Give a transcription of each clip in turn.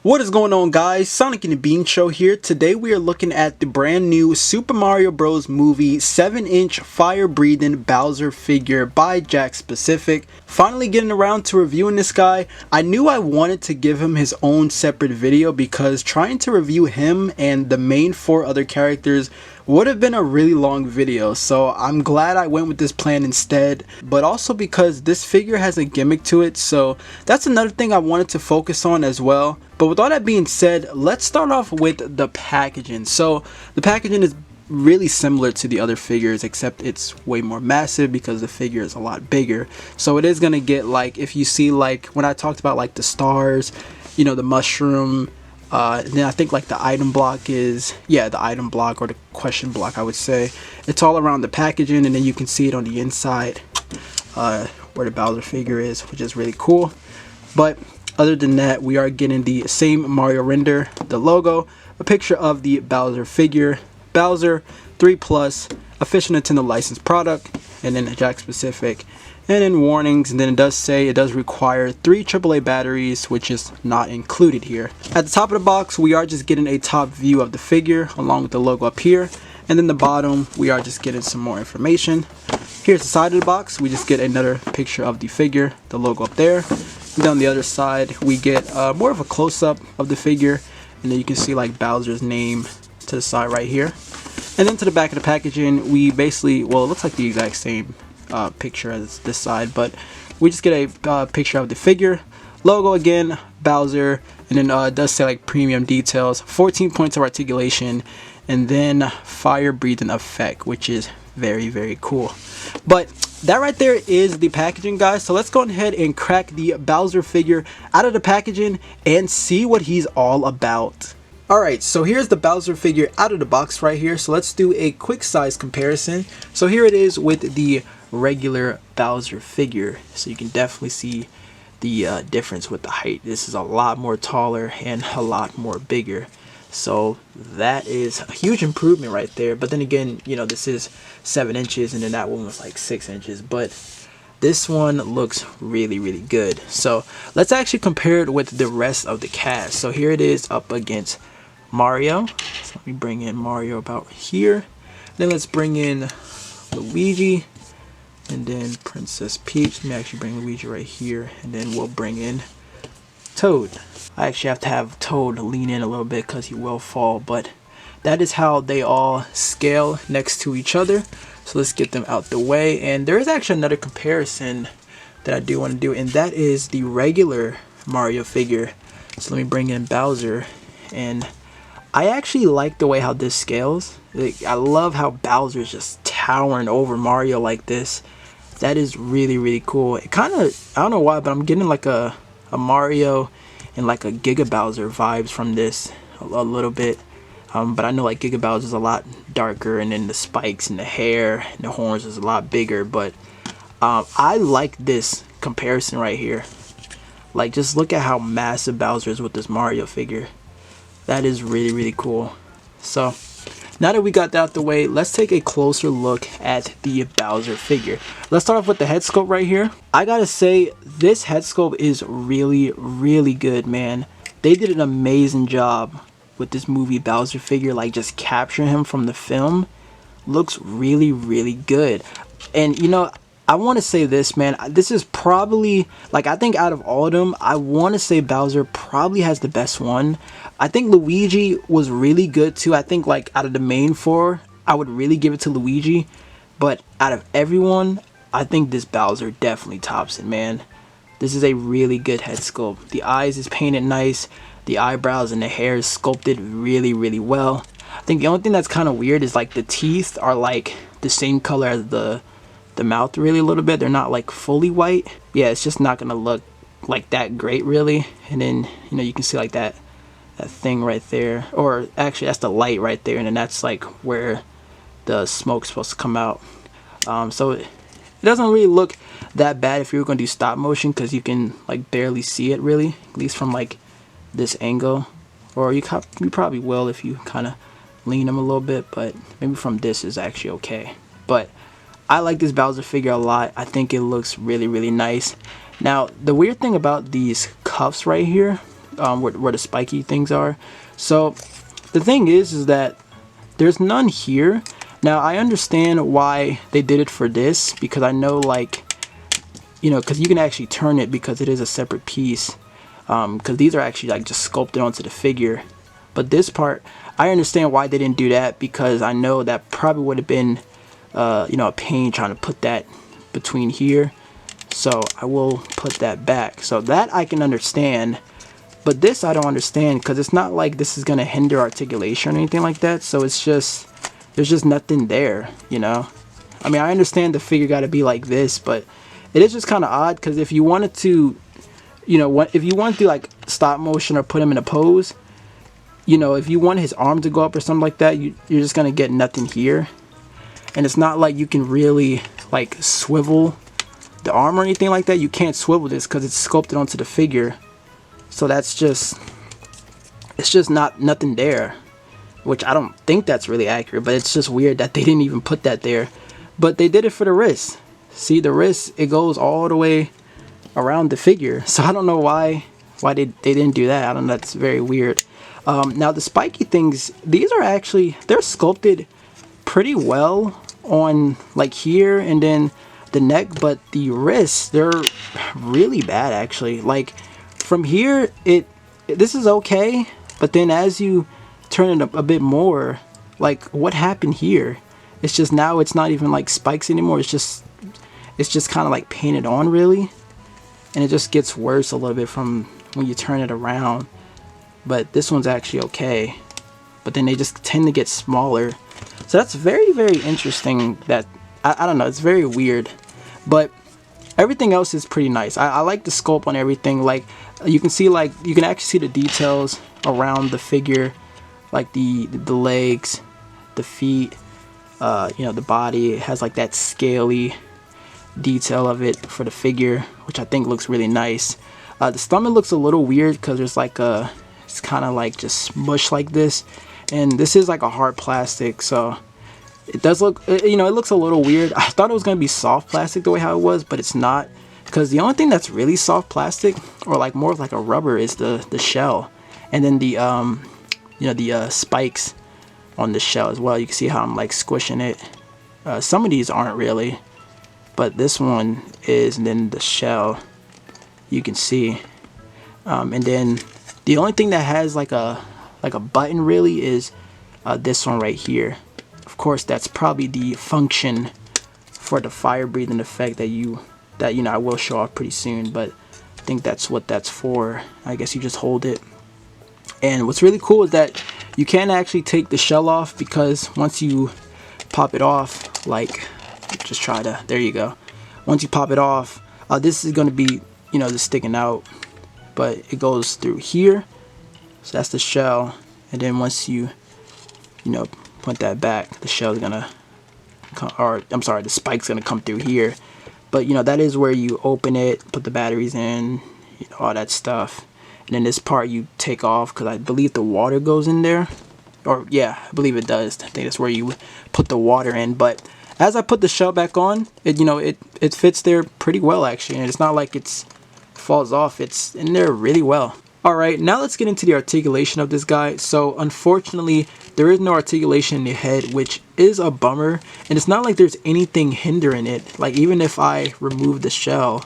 What is going on, guys? Sonic and the Bean Show here. Today we are looking at the brand new Super Mario Bros. Movie 7-inch fire-breathing Bowser figure by Jakks Specific. Finally getting around to reviewing this guy. I knew I wanted to give him his own separate video because trying to review him and the main 4 other characters would have been a really long video, so I'm glad I went with this plan instead, but also because this figure has a gimmick to it, so that's another thing I wanted to focus on as well. But with all that being said, let's start off with the packaging. So the packaging is really similar to the other figures, except it's way more massive because the figure is a lot bigger. So it is gonna get, like, if you see, like when I talked about like the stars, you know, the mushroom, and then I think like the item block is, yeah, the item block or the question block, I would say. It's all around the packaging, and then you can see it on the inside where the Bowser figure is, which is really cool. But other than that, we are getting the same Mario render, the logo, a picture of the Bowser figure, Bowser 3+, official Nintendo licensed product, and then Jakks Specific. And then warnings, and then it does say it does require 3 AAA batteries, which is not included here. At the top of the box, we are just getting a top view of the figure along with the logo up here, and then the bottom we are just getting some more information. Here's the side of the box. We just get another picture of the figure, the logo up there. And then on the other side we get more of a close-up of the figure, and then you can see like Bowser's name to the side right here. And then to the back of the packaging, we basically, well, it looks like the exact same picture as this side, but we just get a picture of the figure, logo again, Bowser, and then it does say like premium details, 14 points of articulation, and then fire breathing effect, which is very cool. But that right there is the packaging, guys. So let's go ahead and crack the Bowser figure out of the packaging and see what he's all about. Alright, so here's the Bowser figure out of the box right here. So let's do a quick size comparison. So here it is with the regular Bowser figure. So you can definitely see the difference with the height. This is a lot more taller and a lot more bigger. So that is a huge improvement right there. But then again, you know, this is 7 inches and then that one was like 6 inches. But this one looks really good. So let's actually compare it with the rest of the cast. So here it is up against Mario. So let me bring in Mario about here. Then let's bring in Luigi. And then Princess Peach. Let me actually bring Luigi right here. And then we'll bring in Toad. I actually have to have Toad lean in a little bit because he will fall. But that is how they all scale next to each other. So let's get them out the way. And there is actually another comparison that I do want to do. And that is the regular Mario figure. So let me bring in Bowser. And I actually like the way how this scales. Like, I love how Bowser is just towering over Mario like this. That is really cool. It kind of, I don't know why, but I'm getting like a Mario and like a Giga Bowser vibes from this a little bit. But I know like Giga Bowser is a lot darker, and then the spikes and the hair and the horns is a lot bigger. But I like this comparison right here. Like, just look at how massive Bowser is with this Mario figure. That is really cool. So now that we got that out the way, let's take a closer look at the Bowser figure. Let's start off with the head sculpt right here. I gotta say, this head sculpt is really good, man. They did an amazing job with this movie Bowser figure, like just capturing him from the film. Looks really good. And you know, I want to say this, man, this is probably, like, I think out of all of them, I want to say Bowser probably has the best one. I think Luigi was really good too. I think like out of the main 4, I would really give it to Luigi. But out of everyone, I think this Bowser definitely tops it, man. This is a really good head sculpt. The eyes is painted nice. The eyebrows and the hair is sculpted really well. I think the only thing that's kind of weird is like the teeth are like the same color as the mouth really a little bit. They're not like fully white. Yeah, it's just not gonna look like that great really. And then, you know, you can see like that thing right there, or actually that's the light right there, and then that's like where the smoke's supposed to come out. So it doesn't really look that bad if you're gonna do stop motion, because you can like barely see it really, at least from like this angle. Or you probably will if you kind of lean them a little bit, but maybe from this is actually okay. But I like this Bowser figure a lot. I think it looks really nice. Now the weird thing about these cuffs right here, where the spiky things are. So the thing is that there's none here. Now I understand why they did it for this, because I know, like, you know, because you can actually turn it because it is a separate piece, because these are actually like just sculpted onto the figure. But this part, I understand why they didn't do that, because I know that probably would have been you know, a pain trying to put that between here. So I will put that back, so that I can understand. But this I don't understand, because it's not like this is gonna hinder articulation or anything like that. So it's just, there's just nothing there, you know. I mean, I understand the figure got to be like this, but it is just kind of odd, because if you wanted to, you know, if you want to do like stop motion or put him in a pose, you know, if you want his arm to go up or something like that, you're just gonna get nothing here. And it's not like you can really like swivel the arm or anything like that. You can't swivel this because it's sculpted onto the figure. So that's just, it's just nothing there, which I don't think that's really accurate, but it's just weird that they didn't even put that there. But they did it for the wrist. See, the wrist, it goes all the way around the figure. So I don't know why they didn't do that. I don't know, that's very weird. Now the spiky things, these are actually, they're sculpted pretty well on like here and then the neck, but the wrists, they're really bad actually. Like from here, this is okay, but then as you turn it a bit more, like what happened here? It's just, now it's not even like spikes anymore. It's just kind of like painted on really, and it just gets worse a little bit from when you turn it around. But this one's actually okay, but then they just tend to get smaller. So that's very, very interesting. That I don't know, it's very weird, but everything else is pretty nice. I like the sculpt on everything. Like you can see, like you can actually see the details around the figure, like the legs, the feet, you know, the body. It has like that scaly detail of it for the figure, which I think looks really nice. The stomach looks a little weird because there's like it's kind of like just smushed like this, and this is like a hard plastic, so it does look, you know, it looks a little weird. I thought it was gonna be soft plastic the way how it was, but it's not, because the only thing that's really soft plastic, or like more of like a rubber, is the shell, and then the you know, the spikes on the shell as well. You can see how I'm like squishing it. Some of these aren't really, but this one is, and then the shell you can see, and then the only thing that has like a button really is this one right here. Of course, that's probably the function for the fire breathing effect that you know, I will show off pretty soon, but I think that's what that's for. I guess you just hold it. And what's really cool is that you can actually take the shell off, because once you pop it off, like, just try to, there you go. Once you pop it off, this is going to be, you know, just sticking out, but it goes through here. So that's the shell, and then once you know, put that back, the shell is gonna come, or I'm sorry, the spike's gonna come through here. But you know, that is where you open it, put the batteries in, you know, all that stuff. And then this part you take off, because I believe the water goes in there, or yeah, I believe it does. I think that's where you put the water in. But as I put the shell back on, it, you know, it fits there pretty well actually, and it's not like it's falls off. It's in there really well. Alright, now let's get into the articulation of this guy. So unfortunately, there is no articulation in the head, which is a bummer. And it's not like there's anything hindering it. Like even if I remove the shell,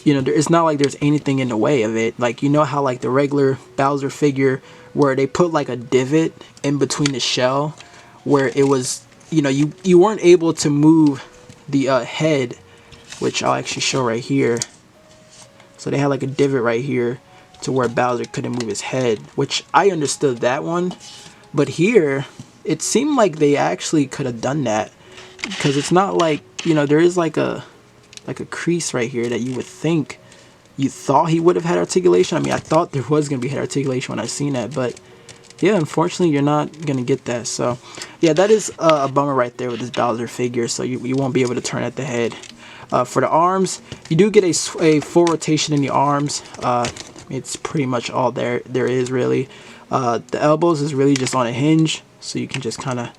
you know, it's not like there's anything in the way of it. Like, you know how like the regular Bowser figure, where they put like a divot in between the shell, where it was, you know, you weren't able to move the head, which I'll actually show right here. So they had like a divot right here to where Bowser couldn't move his head, which I understood that one. But here, it seemed like they actually could have done that, because it's not like, you know, there is like a crease right here that you would think, you thought he would have had articulation. I mean, I thought there was going to be head articulation when I seen that, but yeah, unfortunately, you're not going to get that. So yeah, that is a bummer right there with this Bowser figure, so you won't be able to turn at the head. For the arms, you do get a full rotation in the arms. It's pretty much all there is really. The elbows is really just on a hinge, so you can just kind of,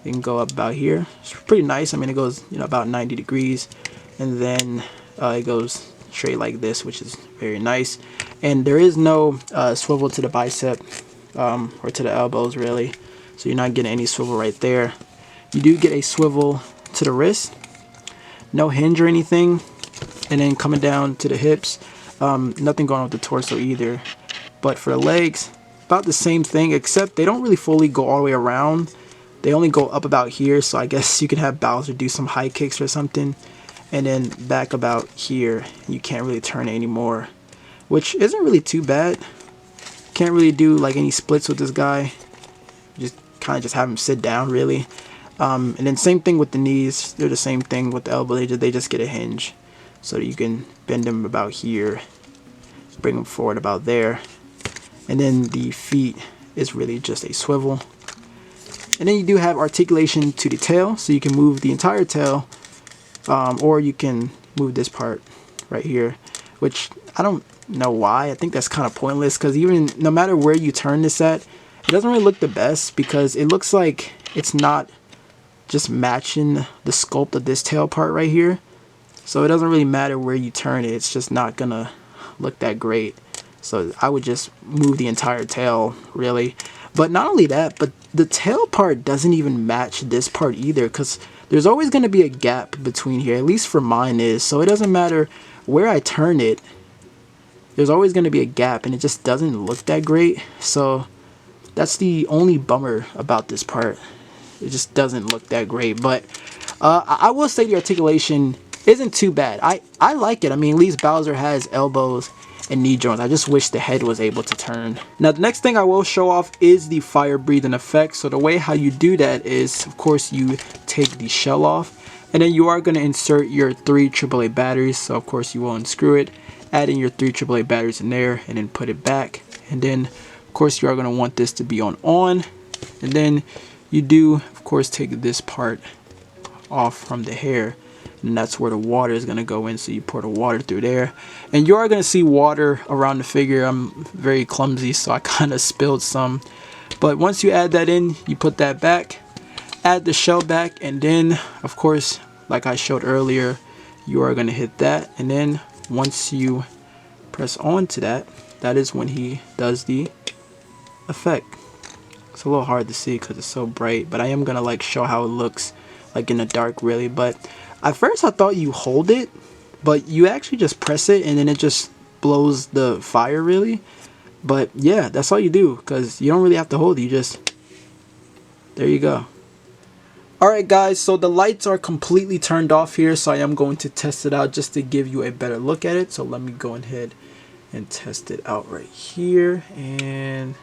you can go up about here. It's pretty nice. I mean, it goes, you know, about 90 degrees, and then it goes straight like this, which is very nice. And there is no swivel to the bicep or to the elbows really, so you're not getting any swivel right there. You do get a swivel to the wrist, no hinge or anything, and then coming down to the hips, nothing going on with the torso either. But for the legs, about the same thing, except they don't really fully go all the way around. They only go up about here, so I guess you can have Bowser do some high kicks or something, and then back about here. You can't really turn it anymore, which isn't really too bad. Can't really do like any splits with this guy. Just kind of just have him sit down really. And then same thing with the knees. They're the same thing with the elbow. They just get a hinge, so that you can bend them about here, bring them forward about there. And then the feet is really just a swivel. And then you do have articulation to the tail, so you can move the entire tail, or you can move this part right here, which I don't know why. I think that's kind of pointless, because even no matter where you turn this at, it doesn't really look the best, because it looks like it's not just matching the sculpt of this tail part right here. So it doesn't really matter where you turn it, it's just not gonna look that great. So I would just move the entire tail really. But not only that, but the tail part doesn't even match this part either, because there's always going to be a gap between here, at least for mine is. So it doesn't matter where I turn it, there's always going to be a gap, and it just doesn't look that great. So that's the only bummer about this part. It just doesn't look that great. But I will say the articulation isn't too bad. I like it. I mean, at least Bowser has elbows and knee joints. I just wish the head was able to turn. Now the next thing I will show off is the fire breathing effect. So the way how you do that is, of course, you take the shell off, and then you are going to insert your 3 AAA batteries. So of course you will unscrew it, add in your 3 AAA batteries in there, and then put it back. And then of course you are going to want this to be on, and then you do of course take this part off from the hair, and that's where the water is going to go in. So you pour the water through there, and you are going to see water around the figure. I'm very clumsy, so I kind of spilled some, but once you add that in, you put that back, add the shell back, and then of course, like I showed earlier, you are going to hit that, and then once you press on to that, that is when he does the effect. It's a little hard to see because it's so bright, but I am going to like show how it looks like in the dark really. But at first I thought you hold it, but you actually just press it and then it just blows the fire really. But yeah, that's all you do, because you don't really have to hold it, you just, there you go. Alright guys, so the lights are completely turned off here, so I am going to test it out just to give you a better look at it. So let me go ahead and test it out right here, and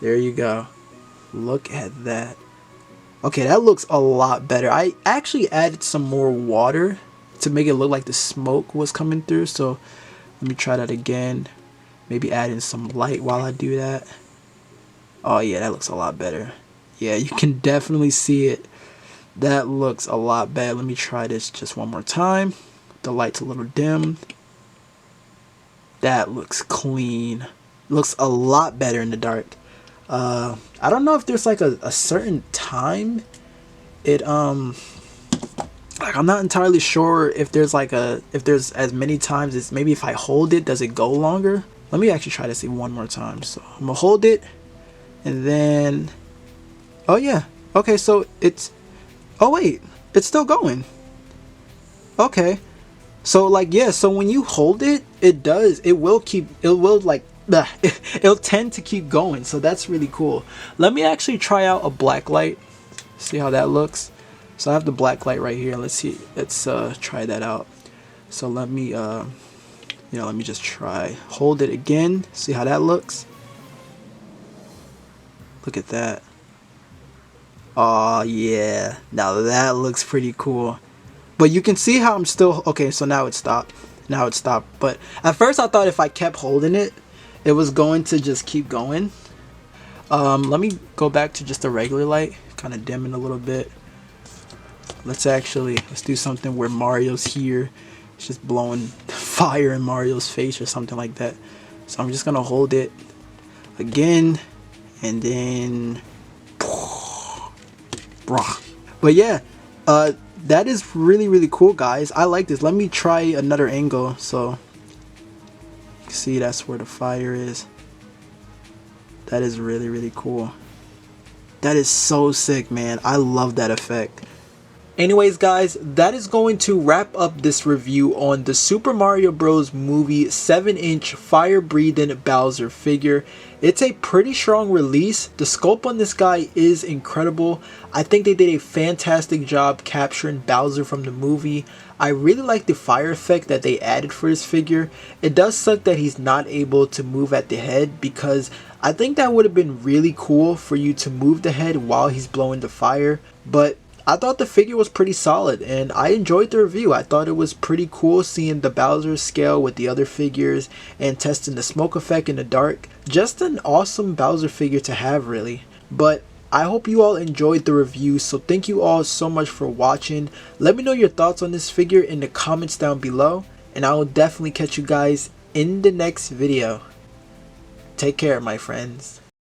there you go. Look at that. Okay, that looks a lot better. I actually added some more water to make it look like the smoke was coming through. So let me try that again. Maybe add in some light while I do that. Oh yeah, that looks a lot better. Yeah, you can definitely see it. That looks a lot better. Let me try this just one more time. The light's a little dim. That looks clean. Looks a lot better in the dark. I don't know if there's like a certain time it like, I'm not entirely sure if there's like if there's as many times as, maybe if I hold it, does it go longer? Let me actually try to see one more time. So I'm gonna hold it, and then, oh yeah, okay, so it's, oh wait, it's still going. Okay, so like, yeah, so when you hold it, it will like it'll tend to keep going. So that's really cool. Let me actually try out a black light, see how that looks. So I have the black light right here. Let's see, let's try that out. So let me let me just try, hold it again, see how that looks. Look at that. Oh yeah, now that looks pretty cool. But you can see how I'm still, okay, so now it stopped. Now it stopped. But at first I thought if I kept holding it, it was going to just keep going. Let me go back to just a regular light, kind of dimming a little bit. Let's do something where Mario's here. It's just blowing fire in Mario's face or something like that. So I'm just gonna hold it again, and then, but yeah, That is really cool, guys. I like this. Let me try another angle so you can see that's where the fire is. That is really cool. That is so sick, man. I love that effect. Anyways, guys, that is going to wrap up this review on the Super Mario Bros. Movie 7-inch fire-breathing Bowser figure. It's a pretty strong release. The sculpt on this guy is incredible. I think they did a fantastic job capturing Bowser from the movie. I really like the fire effect that they added for his figure. It does suck that he's not able to move at the head, because I think that would have been really cool for you to move the head while he's blowing the fire. But I thought the figure was pretty solid and I enjoyed the review. I thought it was pretty cool seeing the Bowser scale with the other figures and testing the smoke effect in the dark. Just an awesome Bowser figure to have, really. But I hope you all enjoyed the review, so thank you all so much for watching. Let me know your thoughts on this figure in the comments down below, and I will definitely catch you guys in the next video. Take care, my friends.